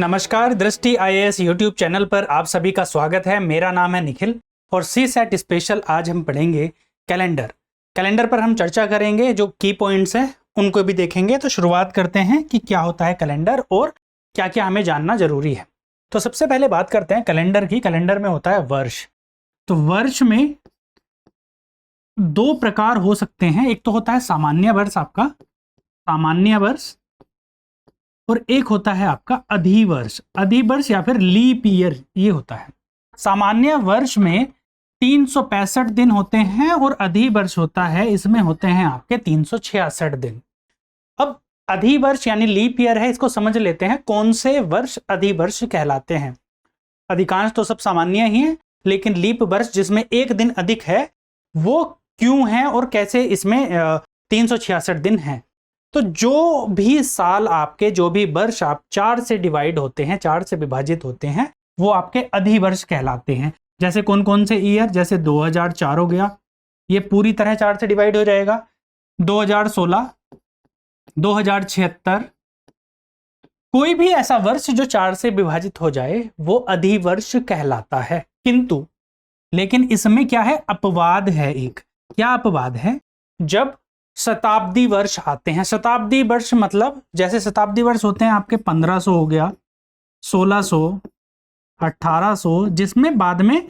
नमस्कार, दृष्टि IAS YouTube channel पर आप सभी का स्वागत है। मेरा नाम है निखिल और सी सेट स्पेशल आज हम पढ़ेंगे कैलेंडर पर हम चर्चा करेंगे, जो की पॉइंट्स हैं उनको भी देखेंगे। तो शुरुआत करते हैं कि क्या होता है कैलेंडर और क्या क्या हमें जानना जरूरी है। तो सबसे पहले बात करते हैं कैलेंडर की। कैलेंडर में होता है वर्ष। तो वर्ष में दो प्रकार हो सकते हैं। एक तो होता है सामान्य वर्ष, आपका सामान्य वर्ष, और एक होता है आपका अधिवर्ष या फिर लीप ईयर। ये होता है सामान्य वर्ष में 365 दिन होते हैं और अधिवर्ष होता है, इसमें होते हैं आपके 366 दिन। अब अधिवर्ष यानी लीप ईयर है, इसको समझ लेते हैं कौन से वर्ष अधिवर्ष कहलाते हैं। अधिकांश तो सब सामान्य ही है, लेकिन लीप वर्ष जिसमें एक दिन अधिक है वो क्यों है और कैसे इसमें 366 दिन हैं। तो जो भी साल आपके, जो भी वर्ष आप 4 से डिवाइड होते हैं, 4 से विभाजित होते हैं, वो आपके अधिवर्ष कहलाते हैं। जैसे कौन कौन से ईयर, जैसे 2004 हो गया, ये पूरी तरह 4 से डिवाइड हो जाएगा। 2016, 2076, कोई भी ऐसा वर्ष जो 4 से विभाजित हो जाए वो अधिवर्ष कहलाता है। किंतु लेकिन इसमें क्या है, अपवाद है एक। क्या अपवाद है? जब शताब्दी वर्ष आते हैं। शताब्दी वर्ष मतलब जैसे शताब्दी वर्ष होते हैं आपके 1500 हो गया, 1600, 1800, जिसमें बाद में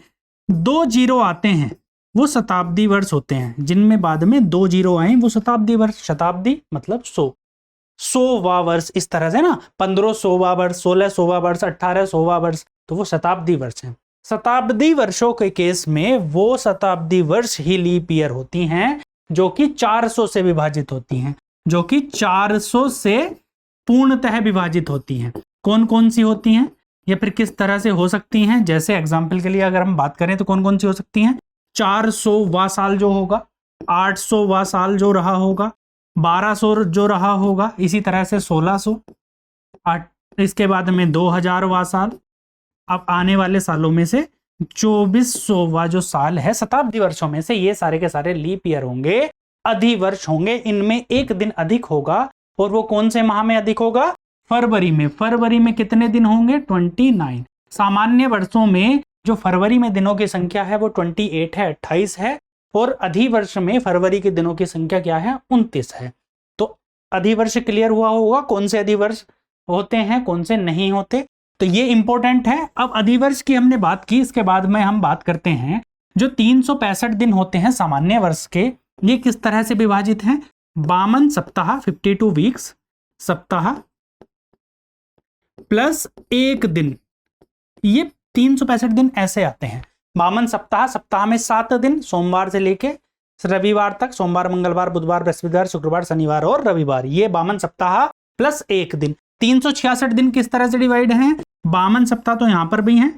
2 जीरो आते हैं वो शताब्दी वर्ष होते हैं। जिनमें बाद में 2 जीरो आए वो शताब्दी वर्ष। शताब्दी मतलब 100वां वर्ष, इस तरह से ना, 1500वां वर्ष, 1600वां वर्ष, 1800वां वर्ष, तो वो शताब्दी वर्ष है। शताब्दी वर्षों के केस में वो शताब्दी वर्ष ही लीप ईयर होती हैं जो कि 400 से विभाजित होती हैं, जो कि 400 से पूर्णतः विभाजित होती हैं। कौन कौन सी होती हैं या फिर किस तरह से हो सकती हैं? जैसे एग्जाम्पल के लिए अगर हम बात करें तो कौन कौन सी हो सकती हैं? 400वां साल जो होगा, 800वां साल जो रहा होगा, 1200 जो रहा होगा, इसी तरह से 1600, इसके बाद में 2000वां साल। अब आने वाले सालों में से 2400वां जो साल है शताब्दी वर्षों में से, ये सारे के सारे लीप ईयर होंगे, अधिवर्ष होंगे। इनमें एक दिन अधिक होगा और वो कौन से माह में अधिक होगा? फरवरी में। फरवरी में कितने दिन होंगे? 29। सामान्य वर्षों में जो फरवरी में दिनों की संख्या है वो 28 है, 28 है, और अधिवर्ष में फरवरी के दिनों की संख्या क्या है? 29 है। तो अधिवर्ष क्लियर हुआ होगा कौन से अधिवर्ष होते हैं, कौन से नहीं होते। तो ये इंपॉर्टेंट है। अब अधिवर्ष की हमने बात की, इसके बाद में हम बात करते हैं जो 365 दिन होते हैं सामान्य वर्ष के, ये किस तरह से विभाजित हैं? 52 सप्ताह, 52 वीक्स, सप्ताह प्लस एक दिन, ये 365 दिन ऐसे आते हैं। 52 सप्ताह, सप्ताह में 7 दिन, सोमवार से लेके रविवार तक, सोमवार, मंगलवार, बुधवार, बृहस्पतिवार, शुक्रवार, शनिवार और रविवार, ये 52 सप्ताह प्लस एक दिन। 366 दिन किस तरह से डिवाइड हैं? 52 सप्ताह तो यहां पर भी हैं,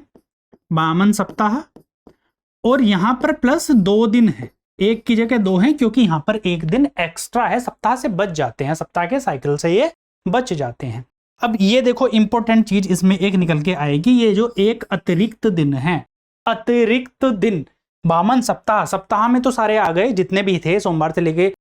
52 सप्ताह, और यहां पर प्लस 2 दिन है, एक की जगह 2 हैं, क्योंकि यहां पर एक दिन एक्स्ट्रा है, सप्ताह से बच जाते हैं, सप्ताह के साइकिल से ये बच जाते हैं। अब ये देखो इंपॉर्टेंट चीज इसमें एक निकल के आएगी, ये जो एक अतिरिक्त दिन है, अतिरिक्त दिन। 52 सप्ताह, सप्ताह में तो सारे आ गए जितने भी थे, सोमवार से लेके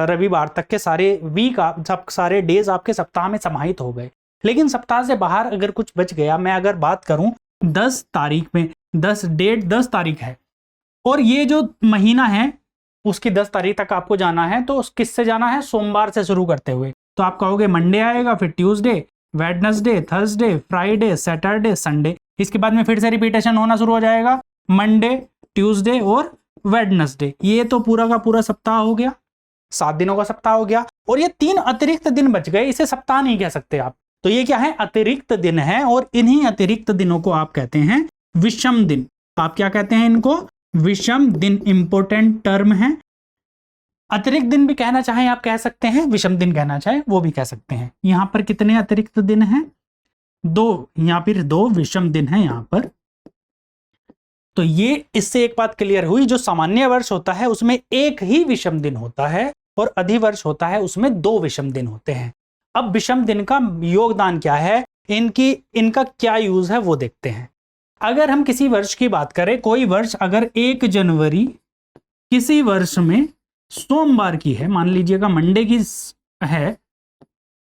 रविवार तक के सारे वीक, सब सारे डेज आपके सप्ताह में समाहित हो गए। लेकिन सप्ताह से बाहर अगर कुछ बच गया, मैं अगर बात करूं 10 तारीख में, 10 तारीख है और ये जो महीना है उसकी 10 तारीख तक आपको जाना है, तो किससे जाना है? सोमवार से शुरू करते हुए। तो आप कहोगे मंडे आएगा, फिर Tuesday, Wednesday, Thursday, Friday, Saturday, Sunday, इसके बाद में फिर से रिपीटेशन होना शुरू हो जाएगा, मंडे, ट्यूसडे और वेडनेसडे। ये तो पूरा का पूरा सप्ताह हो गया, 7 दिनों का सप्ताह हो गया, और ये 3 अतिरिक्त दिन बच गए, इसे सप्ताह नहीं कह सकते आप। तो ये क्या है? अतिरिक्त दिन है, और इन्हीं अतिरिक्त दिनों को आप कहते हैं विषम दिन। आप क्या कहते हैं इनको? विषम दिन। इंपॉर्टेंट टर्म है। अतिरिक्त दिन भी कहना चाहें आप कह सकते हैं, विषम दिन कहना चाहें वो भी कह सकते हैं। यहां पर कितने अतिरिक्त दिन हैं? 2, यहां पर 2 विषम दिन है यहां पर। तो ये इससे एक बात क्लियर हुई, जो सामान्य वर्ष होता है उसमें एक ही विषम दिन होता है और अधिवर्ष होता है उसमें 2 विषम दिन होते हैं। अब विषम दिन का योगदान क्या है, इनका क्या यूज है वो देखते हैं। अगर हम किसी वर्ष की बात करें, कोई वर्ष अगर 1 जनवरी किसी वर्ष में सोमवार की है, मान लीजिएगा मंडे की है,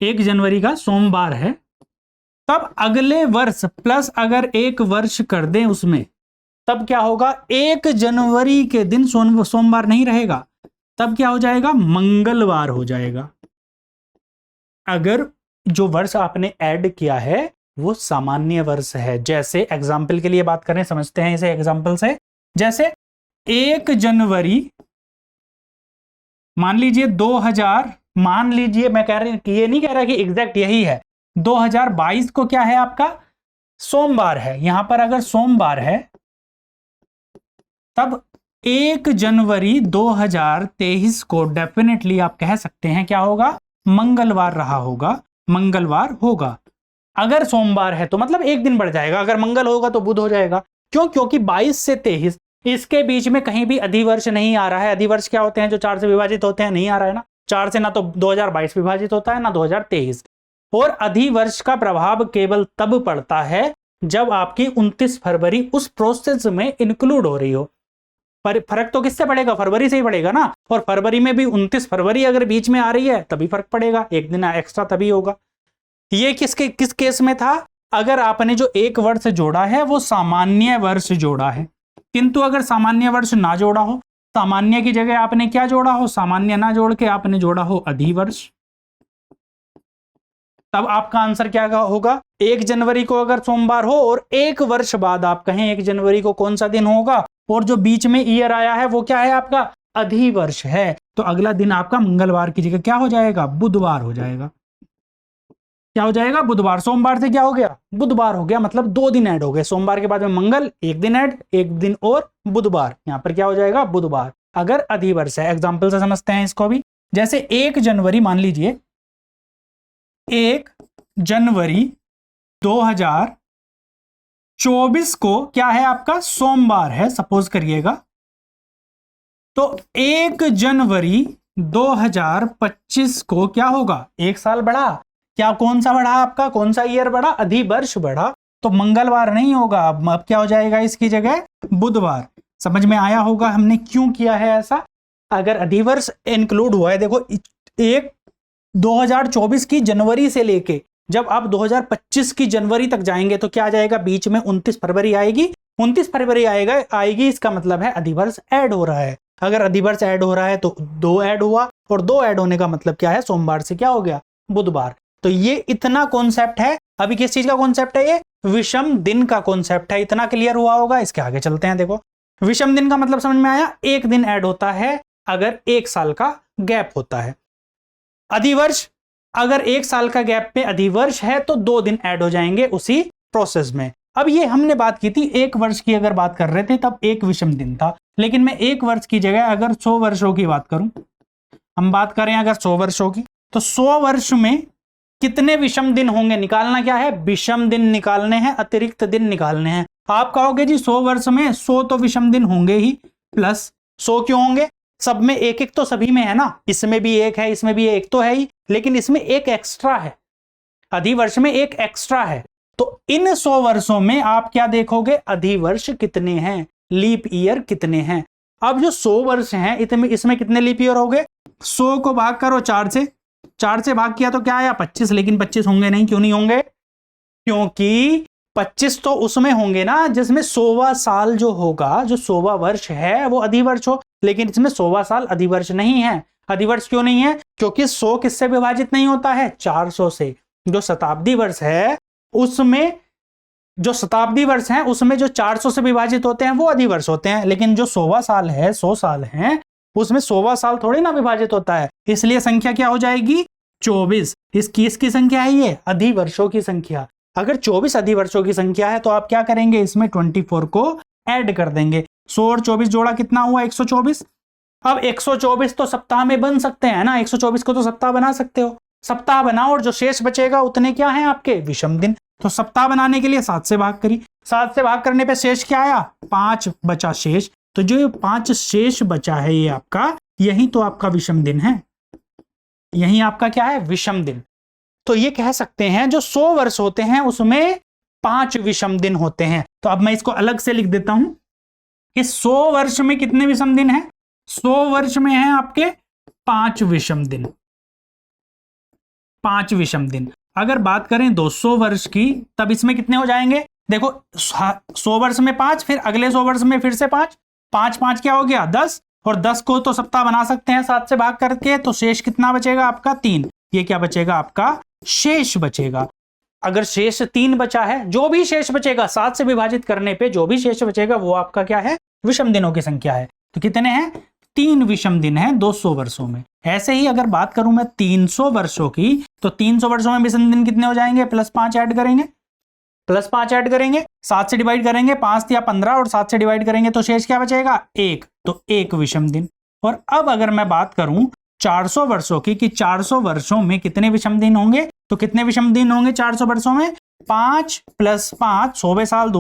1 जनवरी का सोमवार है, तब अगले वर्ष प्लस अगर एक वर्ष कर दें उसमें, तब क्या होगा, 1 जनवरी के दिन सोमवार नहीं रहेगा, तब क्या हो जाएगा, मंगलवार हो जाएगा। अगर जो वर्ष आपने ऐड किया है वो सामान्य वर्ष है। जैसे एग्जाम्पल के लिए बात करें, समझते हैं इसे एग्जाम्पल से। जैसे 1 जनवरी मान लीजिए 2000, मान लीजिए, मैं कह रही ये नहीं कह रहा कि एग्जैक्ट यही है, 2022 को क्या है आपका, सोमवार है। यहां पर अगर सोमवार है तब 1 जनवरी 2023 को डेफिनेटली आप कह सकते हैं क्या होगा, मंगलवार रहा होगा, मंगलवार होगा। अगर सोमवार है तो मतलब एक दिन बढ़ जाएगा, अगर मंगल होगा तो बुध हो जाएगा। क्यों? क्योंकि 22 से 23 इसके बीच में कहीं भी अधिवर्ष नहीं आ रहा है। अधिवर्ष क्या होते हैं, जो 4 से विभाजित होते हैं, नहीं आ रहा है ना। 4 से ना तो 2022 विभाजित होता है ना 2023। और अधिवर्ष का प्रभाव केवल तब पड़ता है जब आपकी 29 फरवरी उस प्रोसेस में इंक्लूड हो रही हो। पर फर्क तो किससे पड़ेगा, फरवरी से ही पड़ेगा ना। और फरवरी में भी 29 फरवरी अगर बीच में आ रही है तभी फर्क पड़ेगा, एक दिन एक्स्ट्रा तभी होगा। ये किस केस में था, अगर आपने जो एक वर्ष जोड़ा है वो सामान्य वर्ष जोड़ा है। किंतु अगर सामान्य वर्ष ना जोड़ा हो, सामान्य की जगह आपने क्या जोड़ा हो, सामान्य ना जोड़ के आपने जोड़ा हो अधिवर्ष, तब आपका आंसर क्या होगा, 1 जनवरी को अगर सोमवार हो और एक वर्ष बाद आप कहें 1 जनवरी को कौन सा दिन होगा, और जो बीच में ईयर आया है वो क्या है आपका, अधिवर्ष है। तो अगला दिन आपका मंगलवार की जगह क्या हो जाएगा, बुधवार हो जाएगा। क्या हो जाएगा, बुधवार। सोमवार से क्या हो गया, बुधवार हो गया, मतलब 2 दिन ऐड हो गए। सोमवार के बाद में मंगल, एक दिन ऐड, एक दिन और बुधवार, यहां पर क्या हो जाएगा, बुधवार, अगर अधिवर्ष है। एग्जाम्पल से समझते हैं इसको भी। जैसे 1 जनवरी मान लीजिए 1 जनवरी 2024 को क्या है आपका, सोमवार है, सपोज करिएगा। तो 1 जनवरी 2025 को क्या होगा, एक साल बढ़ा। क्या, कौन सा बढ़ा आपका, कौन सा ईयर बढ़ा, अधिवर्ष बढ़ा। तो मंगलवार नहीं होगा, अब क्या हो जाएगा इसकी जगह, बुधवार। समझ में आया होगा हमने क्यों किया है ऐसा। अगर अधिवर्ष इंक्लूड हुआ है, देखो 1 2024 की जनवरी से लेके जब आप 2025 की जनवरी तक जाएंगे तो क्या आ जाएगा, बीच में 29 फरवरी आएगी। 29 फरवरी आएगी, इसका मतलब है अधिवर्ष ऐड हो रहा है। अगर अधिवर्ष ऐड हो रहा है तो 2 ऐड हुआ, और 2 ऐड होने का मतलब क्या है, सोमवार से क्या हो गया, बुधवार। तो ये इतना कॉन्सेप्ट है। अभी किस चीज का कॉन्सेप्ट है, ये विषम दिन का कॉन्सेप्ट है। इतना क्लियर हुआ होगा। इसके आगे चलते हैं। देखो विषम दिन का मतलब समझ में आया, एक दिन ऐड होता है अगर 1 साल का गैप होता है। अधिवर्ष, अगर 1 साल का गैप पे अधिवर्ष है तो 2 दिन ऐड हो जाएंगे उसी प्रोसेस में। अब ये हमने बात की थी 1 वर्ष की, अगर बात कर रहे थे तब 1 विषम दिन था। लेकिन मैं 1 वर्ष की जगह अगर 100 वर्षों की बात करूं, हम बात करें अगर 100 वर्षों की, तो 100 वर्ष में कितने विषम दिन होंगे, निकालना क्या है, विषम दिन निकालने हैं, अतिरिक्त दिन निकालने हैं। आप कहोगे जी 100 वर्ष में 100 तो विषम दिन होंगे ही, प्लस 100 क्यों होंगे, सब में एक एक तो सभी में है ना, इसमें भी एक है, इसमें भी एक तो है ही, लेकिन इसमें एक एक्स्ट्रा है, अधिवर्ष में एक एक्स्ट्रा है। तो इन 100 वर्षों में आप क्या देखोगे, अधिवर्ष कितने हैं, लीप ईयर कितने हैं। अब जो 100 वर्ष हैं इसमें कितने लीप ईयर हो गए, 100 को भाग करो 4 से, 4 से भाग किया तो क्या आया 25। लेकिन 25 होंगे नहीं, क्यों नहीं होंगे, क्योंकि 25 तो उसमें होंगे ना जिसमें 100वां साल जो होगा, जो 100वां वर्ष है वो अधिवर्ष हो। लेकिन इसमें 100वां साल अधिवर्ष नहीं है। अधिवर्ष क्यों नहीं है, क्योंकि 100 किससे विभाजित नहीं होता है, 400 से। जो शताब्दी वर्ष है उसमें, जो शताब्दी वर्ष हैं उसमें जो 400 से विभाजित होते हैं वो अधिवर्ष होते हैं। लेकिन जो 100वां साल है, 100 साल है, उसमें 100वां साल थोड़ी ना विभाजित होता है। इसलिए संख्या क्या हो जाएगी, 24। इसकी संख्या है ये, अधिवर्षों की संख्या। अगर 24 अधिवर्षों की संख्या है तो आप क्या करेंगे, इसमें 24 को ऐड कर देंगे। 100 और 24 जोड़ा कितना हुआ, 124। अब 124 तो सप्ताह में बन सकते हैं ना, 124 को तो सप्ताह बना सकते हो। सप्ताह बनाओ और जो शेष बचेगा उतने क्या हैं आपके, विषम दिन। तो सप्ताह बनाने के लिए 7 से भाग करी, 7 से भाग करने पे शेष क्या आया, 5 बचा शेष। तो जो ये 5 शेष बचा है ये आपका, यही तो आपका विषम दिन है, यही आपका क्या है, विषम दिन। तो ये कह सकते हैं जो 100 वर्ष होते हैं उसमें 5 विषम दिन होते हैं। तो अब मैं इसको अलग से लिख देता हूं कि 100 वर्ष में कितने विषम दिन हैं, 100 वर्ष में हैं आपके 5 विषम दिन, 5 विषम दिन। अगर बात करें 200 वर्ष की, तब इसमें कितने हो जाएंगे? देखो 100 वर्ष में 5, फिर अगले 100 वर्ष में फिर से 5, 5 5 क्या हो गया 10, और 10 को तो सप्ताह बना सकते हैं 7 से भाग करके, तो शेष कितना बचेगा आपका 3। ये क्या बचेगा आपका? शेष बचेगा। अगर शेष 3 बचा है, जो भी शेष बचेगा 7 से विभाजित करने पे जो भी शेष बचेगा वो आपका क्या है? विषम दिनों की संख्या है। तो कितने हैं? 3 विषम दिन हैं 200 वर्षों में। ऐसे ही अगर बात करूं मैं 300 वर्षों की, तो 300 वर्षों में विषम दिन कितने हो जाएंगे? +5 ऐड करेंगे, +5 ऐड करेंगे, 7 से डिवाइड करेंगे 5 या 15, और 7 से डिवाइड करेंगे तो शेष क्या बचेगा? 1। तो 1 विषम दिन। और अब अगर मैं बात करूं 400 वर्षों की, कि 400 वर्षों में कितने विषम दिन होंगे, तो कितने विषम दिन होंगे 400 वर्षों में? 5 + 5, 100वें साल,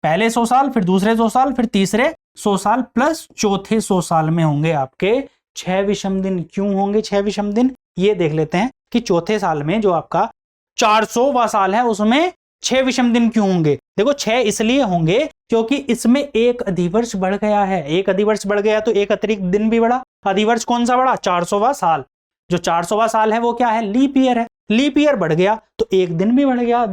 पहले 100 साल, फिर दूसरे 100 साल, फिर तीसरे 100 साल, प्लस चौथे 100 साल में होंगे आपके 6 विषम दिन। क्यों होंगे 6 विषम दिन? ये देख लेते हैं कि चौथे साल में जो आपका 400वां साल है उसमें 6 विषम दिन क्यों होंगे। देखो 6 इसलिए होंगे क्योंकि इसमें एक अधिवर्ष बढ़ गया है। एक अधिवर्ष बढ़ गया तो एक अतिरिक्त दिन भी बढ़ा। अधिवर्ष कौन सा बढ़ा? 400वां साल। जो 400वां साल है वो क्या है? लीप ईयर है। लीप ईयर बढ़ गया तो एक दिन भी बढ़ गया,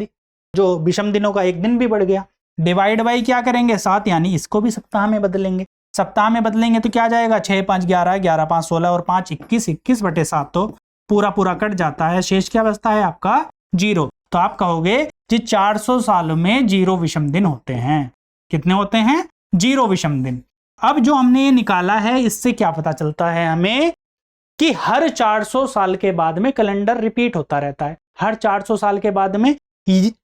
जो विषम दिनों का एक दिन भी बढ़ गया। डिवाइड बाई क्या करेंगे? 7, यानी इसको भी सप्ताह में बदलेंगे। सप्ताह में बदलेंगे तो क्या जाएगा? 6 5 11, 11 5 16 और 5 21, 21/7 तो पूरा पूरा कट जाता है। शेष क्या बचता है आपका? 0। तो आप कहोगे जी 400 साल में 0 विषम दिन होते हैं। कितने होते हैं? 0 विषम दिन। अब जो हमने ये निकाला है इससे क्या पता चलता है हमें कि हर 400 साल के बाद में कैलेंडर रिपीट होता रहता है। हर 400 साल के बाद में,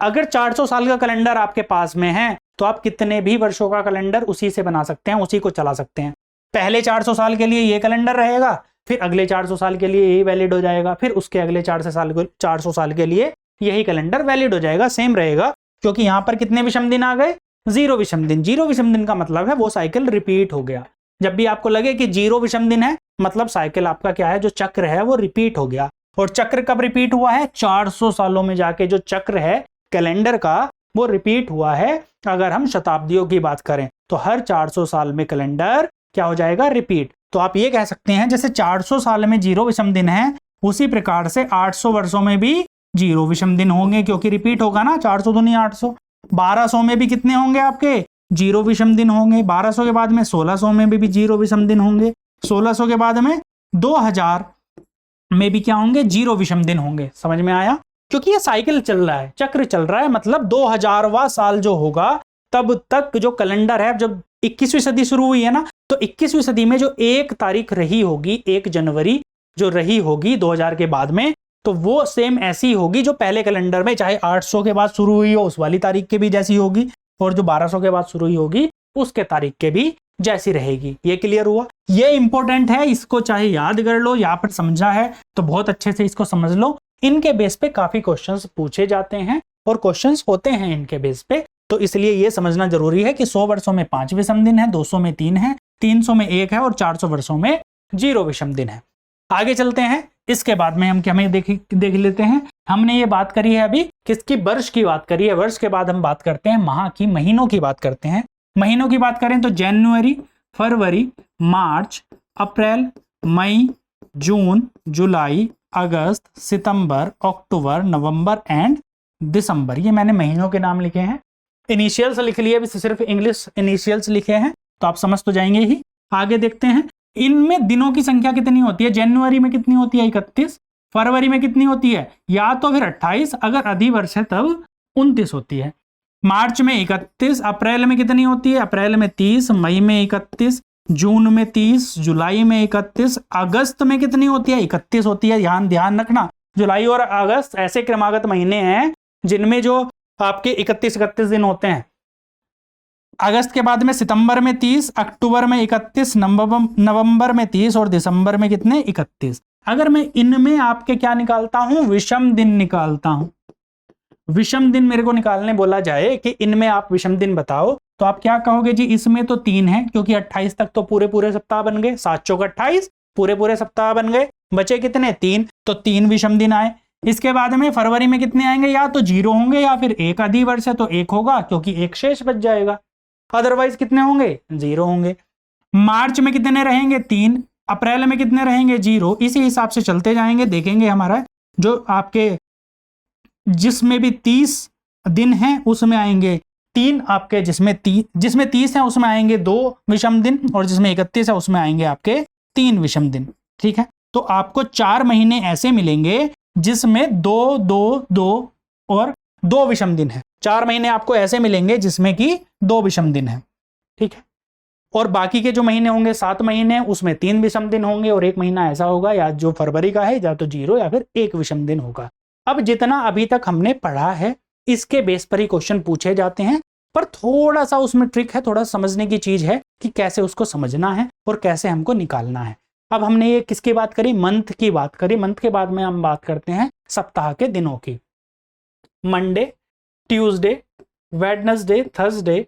अगर 400 साल का कैलेंडर आपके पास में है तो आप कितने भी वर्षों का कैलेंडर उसी से बना सकते हैं, उसी को चला सकते हैं। पहले 400 साल के लिए ये कैलेंडर रहेगा, फिर अगले 400 साल के लिए यही वैलिड हो जाएगा, फिर उसके अगले 400 साल के लिए यही कैलेंडर वैलिड हो जाएगा, सेम रहेगा। क्योंकि यहां पर कितने विषम दिन आ गए? 0 विषम दिन। 0 विषम दिन का मतलब है वो साइकिल रिपीट हो गया। जब भी आपको लगे कि 0 विषम दिन है, मतलब साइकिल आपका क्या है, जो चक्र है वो रिपीट हो गया। और चक्र कब रिपीट हुआ है? 400 सालों में जाके जो चक्र है कैलेंडर का वो रिपीट हुआ है। अगर हम शताब्दियों की बात करें तो हर 400 साल में कैलेंडर क्या हो जाएगा? रिपीट। तो आप ये कह सकते हैं जैसे 400 साल में 0 विषम दिन है, उसी प्रकार से 800 वर्षों में भी 0 विषम दिन होंगे, क्योंकि रिपीट होगा ना। 400 दूनी 800। 1200 में भी कितने होंगे आपके? 0 विषम दिन होंगे। 1200 के बाद में 1600 में भी 0 विषम दिन होंगे। 1600 के बाद में 2000 में भी क्या होंगे? 0 विषम दिन होंगे। समझ में आया? क्योंकि ये साइकिल चल रहा है, चक्र चल रहा है। मतलब 2000वां साल जो होगा तब तक जो कैलेंडर है, जब 21वीं सदी शुरू हुई है ना, तो 21वीं सदी में जो 1 तारीख रही होगी, 1 जनवरी जो रही होगी 2000 के बाद में, तो वो सेम ऐसी होगी जो पहले कैलेंडर में, चाहे 800 के बाद शुरू हुई हो उस वाली तारीख के भी जैसी होगी, और जो 1200 के बाद शुरू हुई होगी उसके तारीख के भी जैसी रहेगी। ये क्लियर हुआ? ये इंपॉर्टेंट है, इसको चाहे याद कर लो, यहाँ पर समझा है तो बहुत अच्छे से इसको समझ लो। इनके बेस पे काफी क्वेश्चंस पूछे जाते हैं और क्वेश्चंस होते हैं इनके बेस पे, तो इसलिए ये समझना जरूरी है कि 100 वर्षों में 5 विषम दिन है, 200 में 3 है, 300 में 1 है और 400 वर्षों में 0 विषम दिन है। आगे चलते हैं। इसके बाद में हम क्या देख लेते हैं। हमने ये बात करी है अभी किसकी? वर्ष की बात करी है। वर्ष के बाद हम बात करते हैं माह की, महीनों की बात करते हैं। महीनों की बात करें तो जनवरी, फरवरी, मार्च, अप्रैल, मई, जून, जुलाई, अगस्त, सितंबर, अक्टूबर, नवंबर एंड दिसंबर। ये मैंने महीनों के नाम लिखे हैं। इनिशियल्स लिख लिए, अभी सिर्फ इंग्लिश इनिशियल्स लिखे हैं, तो आप समझ तो जाएंगे ही। आगे देखते हैं इनमें दिनों की संख्या कितनी होती है। जनवरी में कितनी होती है? 31। फरवरी में कितनी होती है? या तो फिर 28, अगर अधिवर्ष है तब 29 होती है। मार्च में 31। अप्रैल में कितनी होती है? अप्रैल में 30, मई में 31, जून में 30, जुलाई में 31, अगस्त में कितनी होती है? 31 होती है। ध्यान रखना, जुलाई और अगस्त ऐसे क्रमागत महीने हैं जिनमें जो आपके 31 दिन होते हैं। अगस्त के बाद में सितंबर में 30, अक्टूबर में 31, नवंबर में 30 और दिसंबर में कितने? 31। अगर मैं इनमें आपके क्या निकालता हूं? विषम दिन निकालता हूं। विषम दिन मेरे को निकालने बोला जाए कि इनमें आप विषम दिन बताओ, तो आप क्या कहोगे जी? इसमें तो 3 है, क्योंकि 28 तक तो पूरे सप्ताह बन गए। 7 चौक 28 पूरे सप्ताह बन गए। बचे कितने? 3। तो 3 विषम दिन आए। इसके बाद में फरवरी में कितने आएंगे? या तो 0 होंगे या फिर 1 अधिवर्ष है तो 1 होगा, क्योंकि 1 शेष बच जाएगा। अदरवाइज कितने होंगे? 0 होंगे। मार्च में कितने रहेंगे? 3। अप्रैल में कितने रहेंगे? 0। इसी हिसाब से चलते जाएंगे, देखेंगे हमारा जो आपके जिसमें भी 30 दिन हैं उसमें आएंगे 3 आपके, जिसमें 30 है उसमें आएंगे 2 विषम दिन, और जिसमें 31 है उसमें आएंगे आपके 3 विषम दिन। ठीक है, तो आपको 4 महीने ऐसे मिलेंगे जिसमें 2 2 2 और 2 विषम दिन है। 4 महीने आपको ऐसे मिलेंगे जिसमें कि 2 विषम दिन है। ठीक है, और बाकी के जो महीने होंगे 7 महीने, उसमें 3 विषम दिन होंगे, और 1 महीना ऐसा होगा या जो फरवरी का है या तो 0 या फिर 1 विषम दिन होगा। अब जितना अभी तक हमने पढ़ा है इसके बेस पर ही क्वेश्चन पूछे जाते हैं, पर थोड़ा सा उसमें ट्रिक है, थोड़ा समझने की चीज है कि कैसे उसको समझना है और कैसे हमको निकालना है। अब हमने ये किसकी बात करी, मंथ की बात करी। मंथ के बाद में हम बात करते हैं सप्ताह के दिनों की। Monday, Tuesday, Wednesday, Thursday,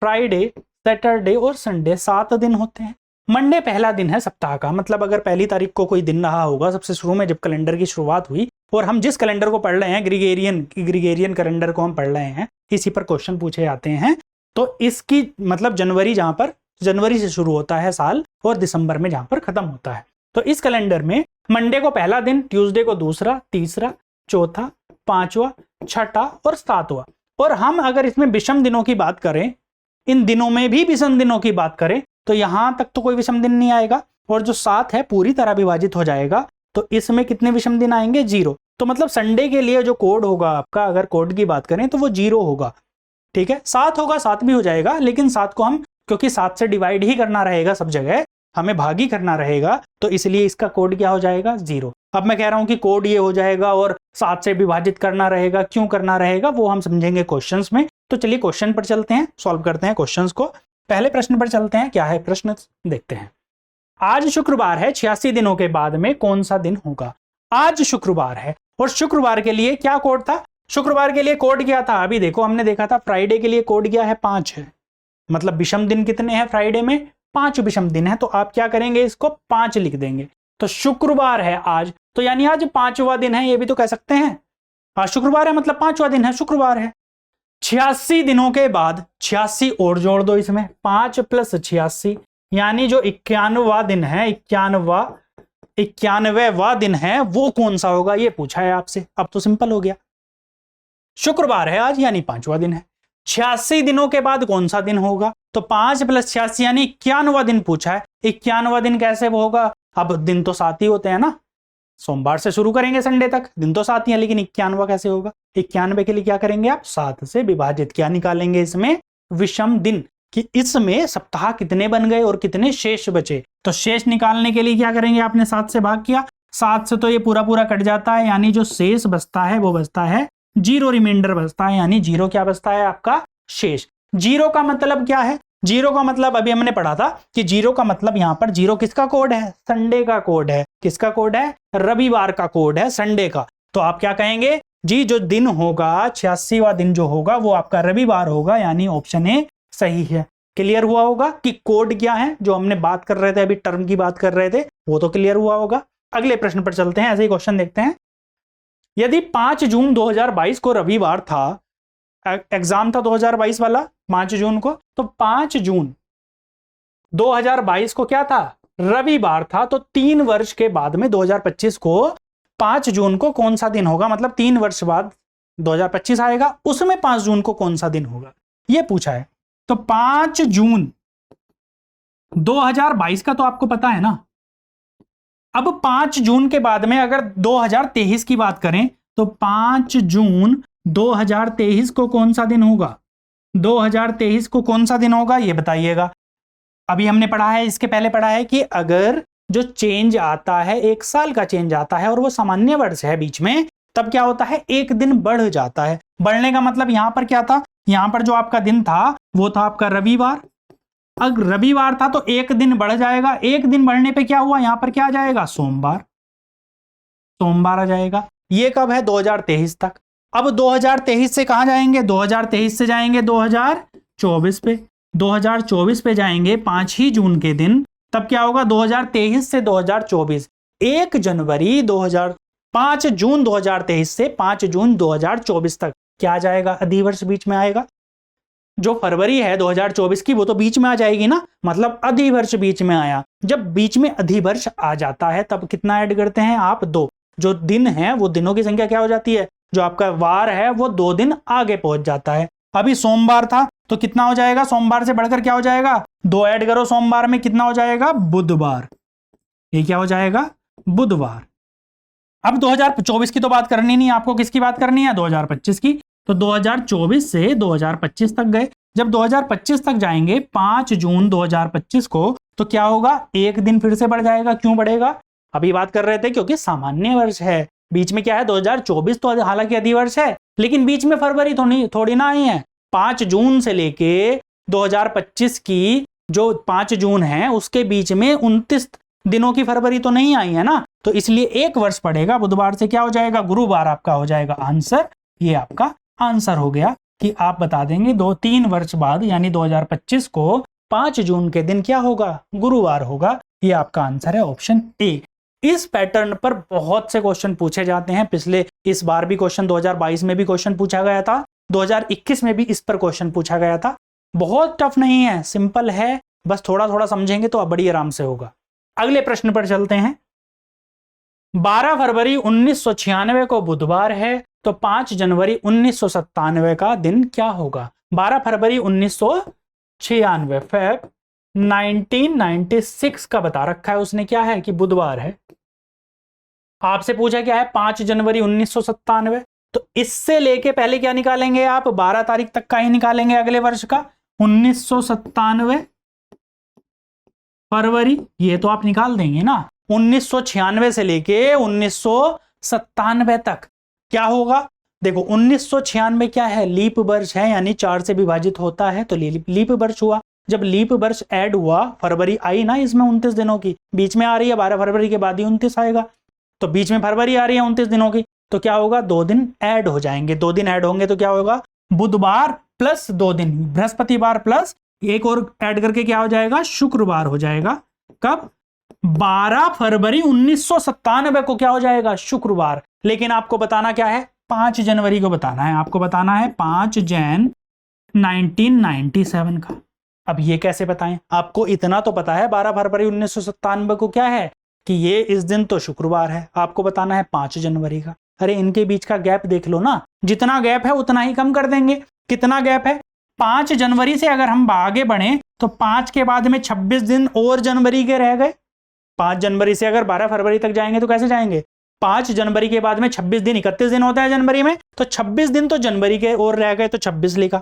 Friday, Saturday और संडे 7 दिन होते हैं। मंडे पहला दिन है सप्ताह का, मतलब अगर पहली तारीख को कोई दिन रहा होगा सबसे शुरू में जब कैलेंडर की शुरुआत हुई, और हम जिस कैलेंडर को पढ़ रहे हैं ग्रीगेरियन कैलेंडर को हम पढ़ रहे हैं, इसी पर क्वेश्चन पूछे जाते हैं। तो इसकी मतलब जनवरी, जहां पर जनवरी से शुरू होता है साल और दिसंबर में जहां पर खत्म होता है, तो इस कैलेंडर में मंडे को पहला दिन, ट्यूसडे को दूसरा, तीसरा, चौथा, पांचवा, छठा और सातवां। और हम अगर इसमें विषम दिनों की बात करें, इन दिनों में भी विषम दिनों की बात करें, तो यहां तक तो कोई विषम दिन नहीं आएगा, और जो 7 है पूरी तरह विभाजित हो जाएगा, तो इसमें कितने विषम दिन आएंगे, 0। तो मतलब संडे के लिए जो कोड होगा आपका, अगर कोड की बात करें तो वो 0 होगा। ठीक है, 7 होगा, 7 भी हो जाएगा, लेकिन 7 को हम, क्योंकि 7 से डिवाइड ही करना रहेगा सब जगह, हमें भाग ही करना रहेगा, तो इसलिए इसका कोड क्या हो जाएगा, 0। अब मैं कह रहा हूं कि कोड ये हो जाएगा और 7 से विभाजित करना रहेगा, क्यों करना रहेगा वो हम समझेंगे क्वेश्चंस में। तो चलिए क्वेश्चन पर चलते हैं, सॉल्व करते हैं क्वेश्चंस को। पहले प्रश्न पर चलते हैं, क्या है प्रश्न देखते हैं। आज शुक्रवार है, 86 दिनों के बाद में कौन सा दिन होगा। आज शुक्रवार है, और शुक्रवार के लिए क्या कोड था, शुक्रवार के लिए कोड क्या था, अभी देखो हमने देखा था फ्राइडे के लिए कोड क्या है, 5 है। मतलब विषम दिन कितने हैं फ्राइडे में, 5 विषम दिन है, तो आप क्या करेंगे, इसको 5 लिख देंगे। तो शुक्रवार है आज, तो यानी आज 5वां दिन है, ये भी तो कह सकते हैं। आज शुक्रवार है मतलब 5वां दिन है, शुक्रवार है। 86 दिनों के बाद 86 और जोड़ दो इसमें, 5 + 86, यानी जो 91वां दिन है, 91वां दिन है, वो कौन सा होगा, ये पूछा है आपसे। अब तो सिंपल हो गया, शुक्रवार है आज यानी 5वां दिन है। 86 दिनों के बाद कौन सा दिन होगा, तो 5 + 86 यानी 91वां दिन पूछा है। 91वां दिन कैसे वो होगा, अब दिन तो 7 ही होते हैं ना, सोमवार से शुरू करेंगे संडे तक, दिन तो 7 ही है, लेकिन 91वां कैसे होगा। 91 के लिए क्या करेंगे आप, 7 से विभाजित, क्या निकालेंगे इसमें, विषम दिन, कि इसमें सप्ताह कितने बन गए और कितने शेष बचे। तो शेष निकालने के लिए क्या करेंगे, आपने 7 से भाग किया, 7 से तो ये पूरा पूरा कट जाता है, यानी जो शेष बचता है वो बचता है 0, रिमाइंडर बचता है, यानी 0 क्या बचता है आपका, शेष। 0 का मतलब क्या है, 0 का मतलब अभी हमने पढ़ा था कि 0 का मतलब यहां पर 0 किसका कोड है, संडे का कोड है। किसका कोड है, रविवार का कोड है, संडे का। तो आप क्या कहेंगे जी, जो दिन होगा 86वां दिन जो होगा वो आपका रविवार होगा, यानी ऑप्शन ए सही है। क्लियर हुआ होगा कि कोड क्या है, जो हमने बात कर रहे थे अभी, टर्म की बात कर रहे थे, वो तो क्लियर हुआ होगा। अगले प्रश्न पर चलते हैं, ऐसे ही क्वेश्चन देखते हैं। यदि 5 जून 2022 को रविवार था, एग्जाम था 2022 वाला 5 जून को, तो 5 जून 2022 को क्या था, रविवार था, तो 3 वर्ष के बाद में 2025 को 5 जून को कौन सा दिन होगा, मतलब 3 वर्ष बाद 2025 आएगा, उसमें 5 जून को कौन सा दिन होगा, यह पूछा है। तो 5 जून 2022 का तो आपको पता है ना। अब 5 जून के बाद में अगर 2023 की बात करें, तो 5 जून 2023 को कौन सा दिन होगा, 2023 को कौन सा दिन होगा ये बताइएगा। अभी हमने पढ़ा है, इसके पहले पढ़ा है कि अगर जो चेंज आता है, 1 साल का चेंज आता है और वो सामान्य वर्ष है बीच में, तब क्या होता है, 1 दिन बढ़ जाता है। बढ़ने का मतलब यहां पर क्या था, यहां पर जो आपका दिन था वो था आपका रविवार। अगर रविवार था तो 1 दिन बढ़ जाएगा, 1 दिन बढ़ने पे क्या हुआ, यहां पर क्या आ जाएगा, सोमवार, सोमवार आ जाएगा। ये कब है, 2023 तक। अब 2023 से कहां जाएंगे, 2023 से जाएंगे 2024 पे, 2024 पे जाएंगे 5 ही जून के दिन, तब क्या होगा, 2023 से 2024, 1 जनवरी 5 जून 2023 से 5 जून 2024 तक क्या आ जाएगा, अधिवर्ष बीच में आएगा। जो फरवरी है 2024 की वो तो बीच में आ जाएगी ना, मतलब अधिवर्ष बीच में आया। जब बीच में अधिवर्ष आ जाता है तब कितना ऐड करते हैं आप, 2। जो दिन है वो दिनों की संख्या क्या हो जाती है, जो आपका वार है वो 2 दिन आगे पहुंच जाता है। अभी सोमवार था तो कितना हो जाएगा, सोमवार से बढ़कर क्या हो जाएगा, 2 ऐड करो सोमवार में, कितना हो जाएगा, बुधवार। ये क्या हो जाएगा, बुधवार। अब 2024 की तो बात करनी नहीं, आपको किसकी बात करनी है, 2025 की। तो 2024 से 2025 तक गए। जब 2025 तक जाएंगे 5 जून 2025 को, तो क्या होगा, एक दिन फिर से बढ़ जाएगा। क्यों बढ़ेगा, अभी बात कर रहे थे क्योंकि सामान्य वर्ष है, बीच में क्या है 2024 तो हालांकि अधिवर्ष है, लेकिन बीच में फरवरी थोड़ी ना आई है। 5 जून से लेके 2025 की जो 5 जून है उसके बीच में 29 दिनों की फरवरी तो नहीं आई है ना, तो इसलिए एक वर्ष पड़ेगा। बुधवार से क्या हो जाएगा, गुरुवार आपका हो जाएगा आंसर। ये आपका आंसर हो गया कि आप बता देंगे 2-3 वर्ष बाद यानी 2025 को 5 जून के दिन क्या होगा, गुरुवार होगा। ये आपका आंसर है ऑप्शन ए। इस पैटर्न पर बहुत से क्वेश्चन पूछे जाते हैं। पिछले इस बार भी क्वेश्चन 2022 में भी क्वेश्चन पूछा गया था, 2021 में भी इस पर क्वेश्चन पूछा गया था। बहुत टफ नहीं है, सिंपल है, बस थोड़ा थोड़ा समझेंगे तो बड़ी आराम से होगा। अगले प्रश्न पर चलते हैं। 12 फरवरी 1996 को बुधवार है, तो 5 जनवरी 1997 का दिन क्या होगा। 12 फरवरी 1996 फेब 1996 का बता रखा है उसने, क्या है कि बुधवार है। आपसे पूछा क्या है, 5 जनवरी 1997, तो इससे लेके पहले क्या निकालेंगे आप, 12 तारीख तक का ही निकालेंगे अगले वर्ष का। 1997 फरवरी, ये तो आप निकाल देंगे ना। 1996 से लेके 1997 तक क्या होगा, देखो 1996 क्या है, लीप वर्ष है, यानी 4 से विभाजित होता है तो लीप वर्ष हुआ। जब लीप वर्ष ऐड हुआ, फरवरी आई ना इसमें 29 दिनों की, बीच में आ रही है 12 फरवरी के बाद ही 29 आएगा, तो बीच में फरवरी आ रही है 29 दिनों की, तो क्या होगा, 2 दिन ऐड हो जाएंगे। 2 दिन ऐड होंगे तो क्या होगा, बुधवार प्लस 2 दिन, बृहस्पतिवार प्लस एक और ऐड करके क्या हो जाएगा, शुक्रवार हो जाएगा। कब, 12 फरवरी 1997 को क्या हो जाएगा, शुक्रवार। लेकिन आपको बताना क्या है, 5 जनवरी को बताना है, आपको बताना है 5 जैन 1997 का। अब ये कैसे बताएं, आपको इतना तो पता है 12 फरवरी 1997 को क्या है कि ये इस दिन तो शुक्रवार है, आपको बताना है 5 जनवरी का। अरे इनके बीच का गैप देख लो ना, जितना गैप है उतना ही कम कर देंगे। कितना गैप है, 5 जनवरी से अगर हम आगे बढ़े तो 5 के बाद में 26 दिन और जनवरी के रह गए। 5 जनवरी से अगर 12 फरवरी तक जाएंगे तो कैसे जाएंगे, 5 जनवरी के बाद में 26 दिन, 31 दिन होता है जनवरी में, तो 26 दिन तो जनवरी के और रह गए, तो 26 लिखा,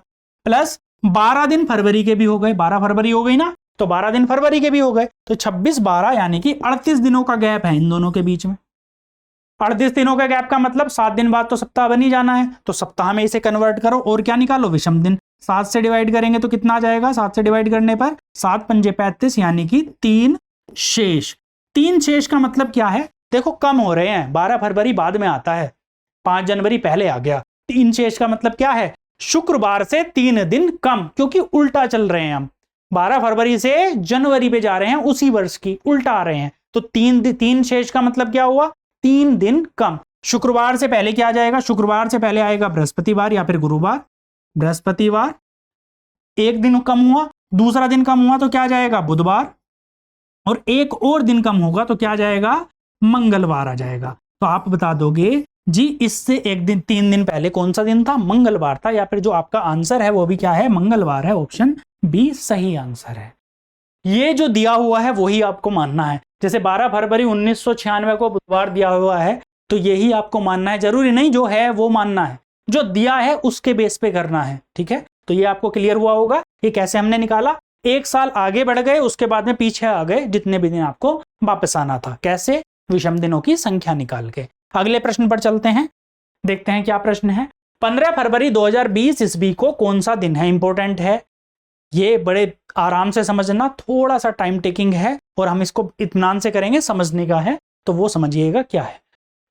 प्लस 12 दिन फरवरी के भी हो गए, 12 फरवरी हो गई ना, तो 12 दिन फरवरी के भी हो गए, तो 26-12 यानी कि 38 दिनों का गैप है इन दोनों के बीच में। 38 दिनों का गैप का मतलब 7 दिन बाद तो सप्ताह बन ही जाना है, तो सप्ताह में इसे कन्वर्ट करो और क्या निकालो, विषम दिन। 7 से डिवाइड करेंगे तो कितना आ जाएगा, 7 से डिवाइड करने पर 7 पंजे 35 यानी कि 3 शेष। 3 शेष का मतलब क्या है, देखो कम हो रहे हैं, 12 फरवरी बाद में आता है, 5 जनवरी पहले आ गया। 3 शेष का मतलब क्या है, शुक्रवार से 3 दिन कम, क्योंकि उल्टा चल रहे हैं हम, 12 फरवरी से जनवरी पे जा रहे हैं, उसी वर्ष की उल्टा आ रहे हैं, तो 3 शेष का मतलब क्या हुआ, 3 दिन कम। शुक्रवार से पहले क्या आ जाएगा, शुक्रवार से पहले आएगा बृहस्पतिवार या फिर गुरुवार। बृहस्पतिवार, एक दिन कम हुआ, दूसरा दिन कम हुआ तो क्या आ जाएगा, बुधवार, और एक और दिन कम होगा तो क्या आ जाएगा, मंगलवार आ जाएगा। तो आप बता दोगे जी इससे एक दिन 3 दिन पहले कौन सा दिन था, मंगलवार था, या फिर जो आपका आंसर है वो भी क्या है, मंगलवार है। ऑप्शन बी सही आंसर है। ये जो दिया हुआ है वही आपको मानना है। जैसे 12 फरवरी 1996 को बुधवार दिया हुआ है तो यही आपको मानना है, जरूरी नहीं जो है वो मानना है, जो दिया है उसके बेस पे करना है, ठीक है। तो ये आपको क्लियर हुआ होगा ये कैसे हमने निकाला। 1 साल आगे बढ़ गए, उसके बाद में पीछे आ गए, जितने भी दिन आपको वापस आना था, कैसे, विषम दिनों की संख्या निकाल के। अगले प्रश्न पर चलते हैं, देखते हैं क्या प्रश्न है। 15 फरवरी 2020 ईस्वी को कौन सा दिन है, इंपॉर्टेंट है ये, बड़े आराम से समझना, थोड़ा सा टाइम टेकिंग है और हम इसको इत्मीनान से करेंगे, समझने का है तो वो समझिएगा क्या है।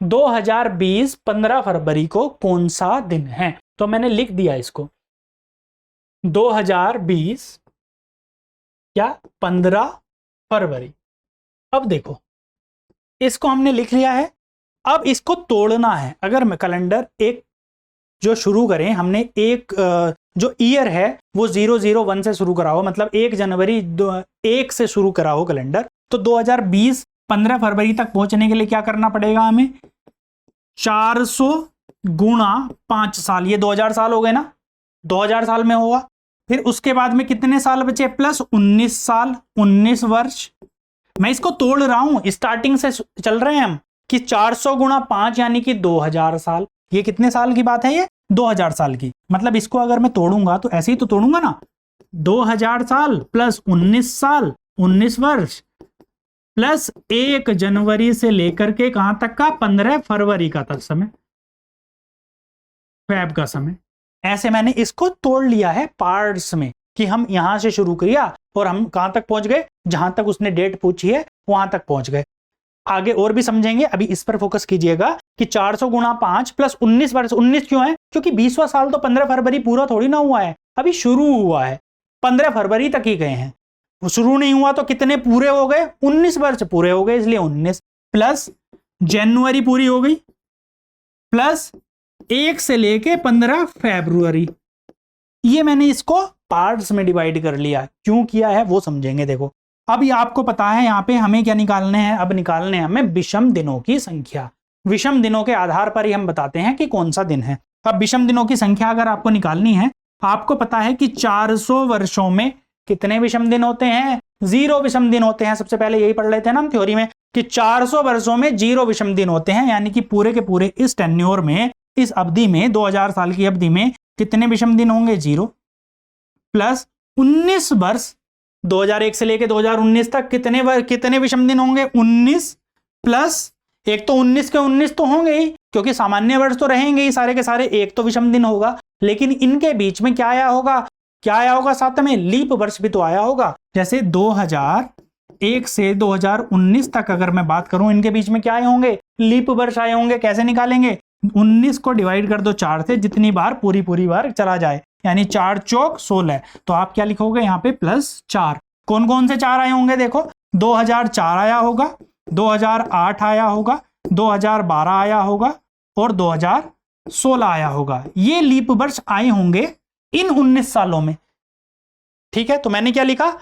2020 15 फरवरी को कौन सा दिन है, तो मैंने लिख दिया इसको 2020 क्या 15 फरवरी। अब देखो इसको हमने लिख लिया है, अब इसको तोड़ना है। अगर मैं कैलेंडर एक जो शुरू करें, हमने एक जो ईयर है वो 001 से शुरू करा हो, मतलब 1 जनवरी 1 से शुरू करा हो कैलेंडर, तो 2020 15 फरवरी तक पहुंचने के लिए क्या करना पड़ेगा हमें, 400 गुणा 5 साल, ये 2000 साल हो गए ना, 2000 साल में होगा। फिर उसके बाद में कितने साल बचे, प्लस 19 साल, 19 वर्ष। मैं इसको तोड़ रहा हूं, स्टार्टिंग से चल रहे हैं हम कि 400 गुणा 5 यानी कि 2000 साल। ये कितने साल की बात है, ये 2000 साल की। मतलब इसको अगर मैं तोड़ूंगा तो ऐसे ही तो तोड़ूंगा ना, 2000 साल प्लस 19 साल, 19 वर्ष, प्लस 1 जनवरी से लेकर के कहां तक का, 15 फरवरी का तक समय, फेब का समय। ऐसे मैंने इसको तोड़ लिया है पार्ट्स में कि हम यहां से शुरू किया और हम कहां तक पहुंच गए, जहां तक उसने डेट पूछी है वहां तक पहुंच गए। आगे और भी समझेंगे, अभी इस पर फोकस कीजिएगा कि 400 गुणा 5 प्लस 19 वर्ष। 19 क्यों है, क्योंकि 20वां साल तो 15 फरवरी पूरा थोड़ी ना हुआ है, अभी शुरू हुआ है, 15 फरवरी तक ही गए हैं। शुरू नहीं हुआ तो कितने पूरे हो गए, 19 वर्ष पूरे हो गए, इसलिए 19 प्लस जनवरी पूरी हो गई, प्लस 1 से लेके 15 फरवरी। ये मैंने इसको पार्ट्स में डिवाइड कर लिया। क्यों किया है वो समझेंगे। देखो अभी आपको पता है यहाँ पे हमें क्या निकालने हैं, अब निकालने हैं हमें विषम दिनों की संख्या। विषम दिनों के आधार पर ही हम बताते हैं कि कौन सा दिन है। अब विषम दिनों की संख्या अगर आपको निकालनी है, आपको पता है कि 400 वर्षों में कितने विषम दिन होते हैं, 0 विषम दिन होते हैं। सबसे पहले यही पढ़ लेते हैं ना हम थ्योरी में कि 400 वर्षों में 0 विषम दिन होते हैं, यानी कि पूरे के पूरे इस टेन्योर में, इस अवधि में, 2000 साल की अवधि में कितने विषम दिन होंगे, 0, प्लस 19 वर्ष 2001 से लेके 2019 तक कितने विषम दिन होंगे, 19, प्लस एक तो 19 के 19 तो होंगे ही, क्योंकि सामान्य वर्ष तो रहेंगे ही सारे के सारे, एक तो विषम दिन होगा। लेकिन इनके बीच में क्या आया होगा, क्या आया होगा साथ में, लीप वर्ष भी तो आया होगा। जैसे 2001 से 2019 तक अगर मैं बात करूं, इनके बीच में क्या आए होंगे, लीप वर्ष आए होंगे। कैसे निकालेंगे, 19 को डिवाइड कर दो 4 से, जितनी बार पूरी बार चला जाए, यानी 4 चौक 16। तो आप क्या लिखोगे यहाँ पे, +4। कौन कौन से 4 आए होंगे, देखो 2004 आया होगा, 2008 आया होगा, 2012 आया होगा और 2016 आया होगा। ये लीप वर्ष आए होंगे इन 19 सालों में। ठीक है, तो मैंने क्या लिखा,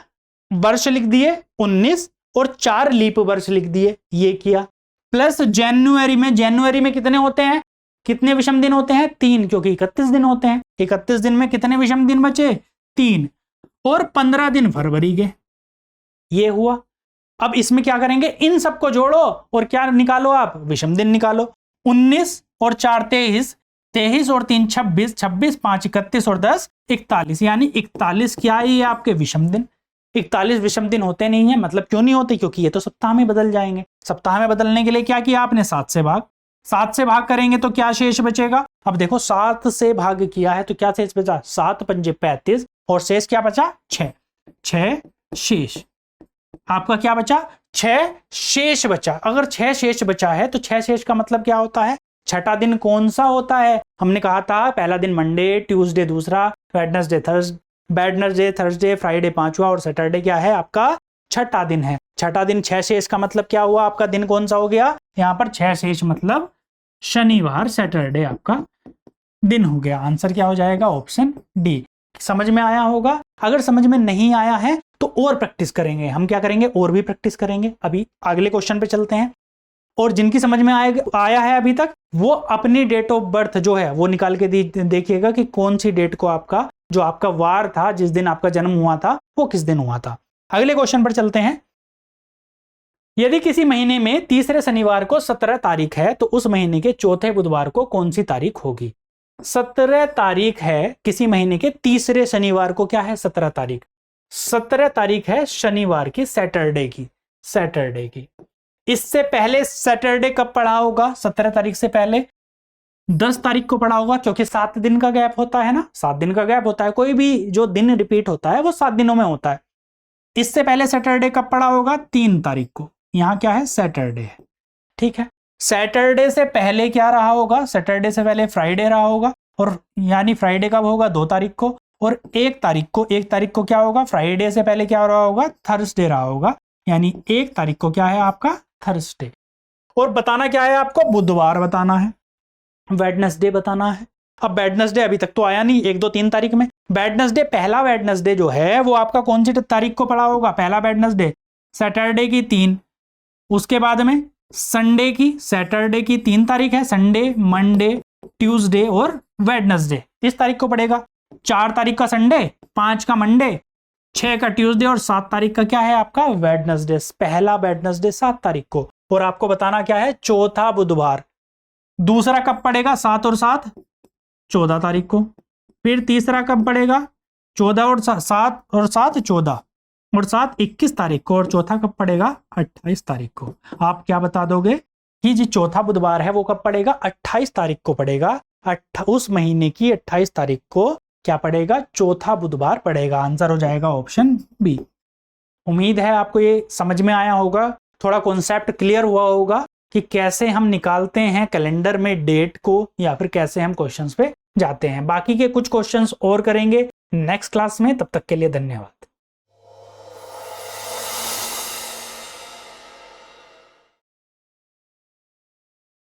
वर्ष लिख दिए 19 और 4 लीप वर्ष लिख दिए, ये किया। प्लस जनवरी में कितने होते हैं, कितने विषम दिन होते हैं, 3, क्योंकि 31 दिन होते हैं। 31 दिन में कितने विषम दिन बचे, 3, और 15 दिन फरवरी के, ये हुआ। अब इसमें क्या करेंगे, इन सबको जोड़ो और क्या निकालो आप, विषम दिन निकालो। 19 और 4 23, 23 और 3 26, 26 5 31 और 10 41, यानी 41 क्या है, ये आपके विषम दिन। 41 विषम दिन होते नहीं है, मतलब क्यों नहीं होते, क्योंकि ये तो सप्ताह में बदल जाएंगे। सप्ताह में बदलने के लिए क्या किया आपने, 7 से भाग। 7 से भाग करेंगे तो क्या शेष बचेगा। अब देखो 7 से भाग किया है तो क्या शेष बचा, 7 पंजे 35 और शेष क्या बचा, 6 शेष आपका क्या बचा, 6 शेष बचा। अगर 6 शेष बचा है तो 6 शेष का मतलब क्या होता है, छठा दिन कौन सा होता है। हमने कहा था पहला दिन मंडे, ट्यूसडे दूसरा, वेडनेसडे थर्सडे, फ्राइडे पांचवा और सैटरडे क्या है आपका, छठा दिन है। छठा दिन 6 शेष का मतलब क्या हुआ, आपका दिन कौन सा हो गया, यहाँ पर 6 शेष मतलब शनिवार, सैटरडे आपका दिन हो गया। आंसर क्या हो जाएगा, ऑप्शन डी। समझ में आया होगा। अगर समझ में नहीं आया है तो और प्रैक्टिस करेंगे। हम क्या करेंगे, और भी प्रैक्टिस करेंगे। अभी अगले क्वेश्चन पे चलते हैं। और जिनकी समझ में आया है अभी तक, वो अपनी डेट ऑफ बर्थ जो है वो निकाल के देखिएगा कि कौन सी डेट को आपका, जो आपका वार था, जिस दिन आपका जन्म हुआ था, वो किस दिन हुआ था। अगले क्वेश्चन पर चलते हैं। यदि किसी महीने में तीसरे शनिवार को 17 तारीख है तो उस महीने के चौथे बुधवार को कौन सी तारीख होगी। 17 तारीख है किसी महीने के तीसरे शनिवार को, क्या है 17 तारीख। 17 तारीख है शनिवार की, सैटरडे की। इससे पहले सैटरडे कब पड़ा होगा, 17 तारीख से पहले 10 तारीख को पड़ा होगा, क्योंकि 7 दिन का गैप होता है ना, 7 दिन का गैप होता है। कोई भी जो दिन रिपीट होता है वो 7 दिनों में होता है। इससे पहले सैटरडे कब पड़ा होगा, 3 तारीख को। यहाँ क्या है, सैटरडे है। ठीक है, सैटरडे से पहले क्या रहा होगा, सैटरडे से पहले फ्राइडे रहा होगा, और यानी फ्राइडे कब होगा, 2 तारीख को। और 1 तारीख को क्या होगा, फ्राइडे से पहले क्या रहा होगा, थर्सडे रहा होगा, यानी 1 तारीख को क्या है आपका, थर्सडे। और बताना क्या है आपको, बुधवार बताना है, वेडनेसडे बताना है। अब वेडनेसडे अभी तक तो आया नहीं, 1 2 3 तारीख में। वेडनेसडे, पहला वेडनेसडे जो है वो आपका कौन सी तारीख को पड़ा होगा, पहला वेडनेसडे सैटरडे की 3। उसके बाद में संडे की, सैटरडे की 3 तारीख है, संडे, मंडे, ट्यूसडे और वेडनेसडे, इस तारीख को पड़ेगा। 4 तारीख का संडे, 5 का मंडे, 6 का ट्यूसडे और 7 तारीख का क्या है आपका वेडनेसडे। पहला वेडनेसडे 7 तारीख को, और आपको बताना क्या है चौथा बुधवार। दूसरा कब पड़ेगा 7 और 7 14 तारीख को। फिर तीसरा कब पड़ेगा 14 और 7 और 7 14 और 7 21 तारीख को। और चौथा कब पड़ेगा 28 तारीख को। आप क्या बता दोगे कि जो चौथा बुधवार है वो कब पड़ेगा 28 तारीख को पड़ेगा। उस महीने की 28 तारीख को क्या पड़ेगा चौथा बुधवार पड़ेगा। आंसर हो जाएगा ऑप्शन बी। उम्मीद है आपको ये समझ में आया होगा, थोड़ा कॉन्सेप्ट क्लियर हुआ होगा कि कैसे हम निकालते हैं कैलेंडर में डेट को, या फिर कैसे हम क्वेश्चंस पे जाते हैं। बाकी के कुछ क्वेश्चंस और करेंगे नेक्स्ट क्लास में, तब तक के लिए धन्यवाद।